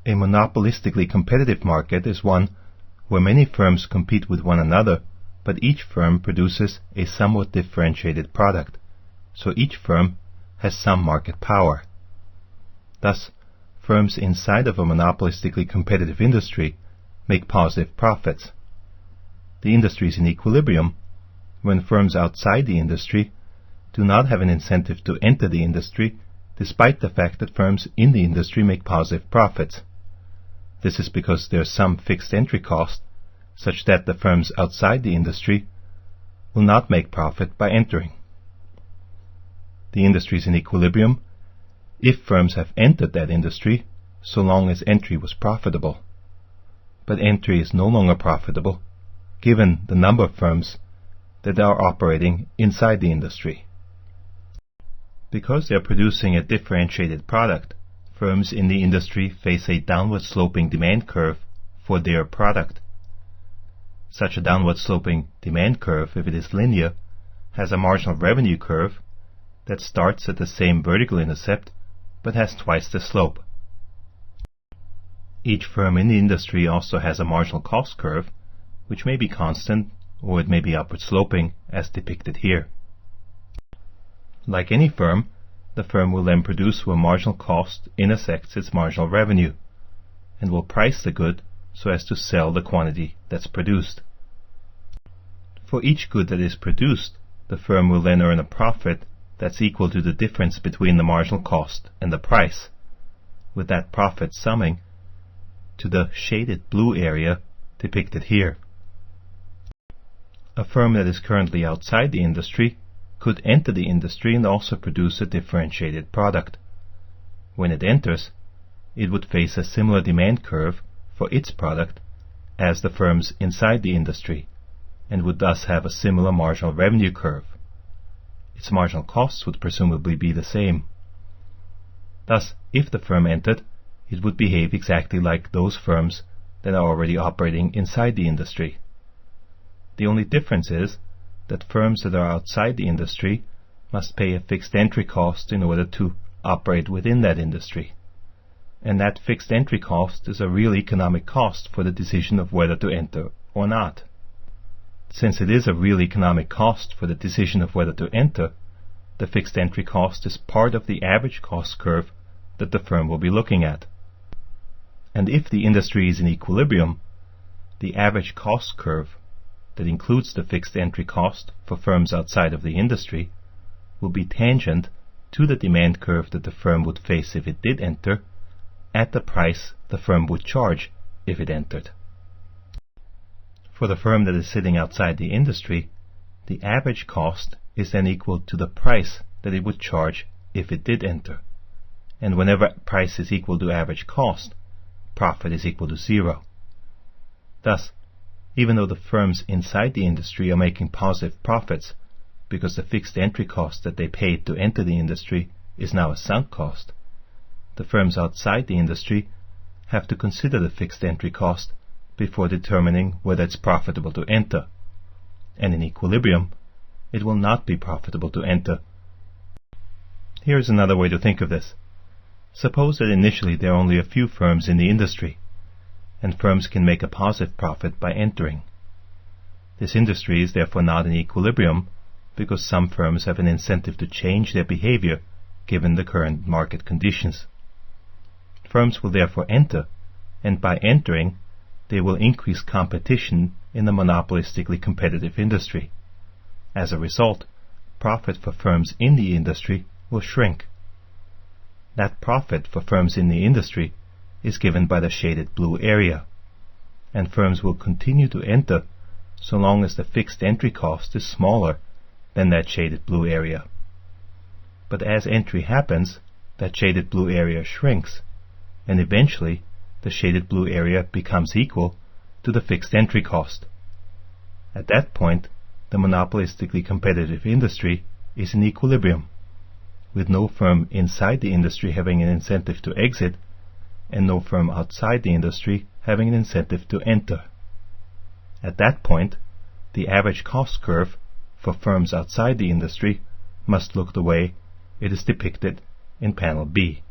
A monopolistically competitive market is one where many firms compete with one another, but each firm produces a somewhat differentiated product, so each firm has some market power. Thus, firms inside of a monopolistically competitive industry make positive profits. The industry is in equilibrium when firms outside the industry do not have an incentive to enter the industry, despite the fact that firms in the industry make positive profits. This is because there is some fixed entry cost, such that the firms outside the industry will not make profit by entering. The industry is in equilibrium if firms have entered that industry, so long as entry was profitable. But entry is no longer profitable, given the number of firms that are operating inside the industry. Because they are producing a differentiated product, firms in the industry face a downward sloping demand curve for their product. Such a downward sloping demand curve, if it is linear, has a marginal revenue curve that starts at the same vertical intercept but has twice the slope. Each firm in the industry also has a marginal cost curve, which may be constant or it may be upward sloping, as depicted here. Like any firm, the firm will then produce where marginal cost intersects its marginal revenue, and will price the good so as to sell the quantity that's produced. For each good that is produced, the firm will then earn a profit that's equal to the difference between the marginal cost and the price, with that profit summing to the shaded blue area depicted here. A firm that is currently outside the industry could enter the industry and also produce a differentiated product. When it enters, it would face a similar demand curve for its product as the firms inside the industry, and would thus have a similar marginal revenue curve. Its marginal costs would presumably be the same. Thus, if the firm entered, it would behave exactly like those firms that are already operating inside the industry. The only difference is that firms that are outside the industry must pay a fixed entry cost in order to operate within that industry. And that fixed entry cost is a real economic cost for the decision of whether to enter or not. Since it is a real economic cost for the decision of whether to enter, the fixed entry cost is part of the average cost curve that the firm will be looking at. And if the industry is in equilibrium, the average cost curve that includes the fixed entry cost for firms outside of the industry will be tangent to the demand curve that the firm would face if it did enter, at the price the firm would charge if it entered. For the firm that is sitting outside the industry, the average cost is then equal to the price that it would charge if it did enter. And whenever price is equal to average cost, profit is equal to zero. Thus, even though the firms inside the industry are making positive profits because the fixed entry cost that they paid to enter the industry is now a sunk cost, the firms outside the industry have to consider the fixed entry cost before determining whether it's profitable to enter. And in equilibrium, it will not be profitable to enter. Here is another way to think of this. Suppose that initially there are only a few firms in the industry, and firms can make a positive profit by entering. This industry is therefore not in equilibrium because some firms have an incentive to change their behavior given the current market conditions. Firms will therefore enter, and by entering, they will increase competition in the monopolistically competitive industry. As a result, profit for firms in the industry will shrink. That profit for firms in the industry is given by the shaded blue area, and firms will continue to enter so long as the fixed entry cost is smaller than that shaded blue area. But as entry happens, that shaded blue area shrinks, and eventually the shaded blue area becomes equal to the fixed entry cost. At that point, the monopolistically competitive industry is in equilibrium, with no firm inside the industry having an incentive to exit, and no firm outside the industry having an incentive to enter. At that point, the average cost curve for firms outside the industry must look the way it is depicted in panel B.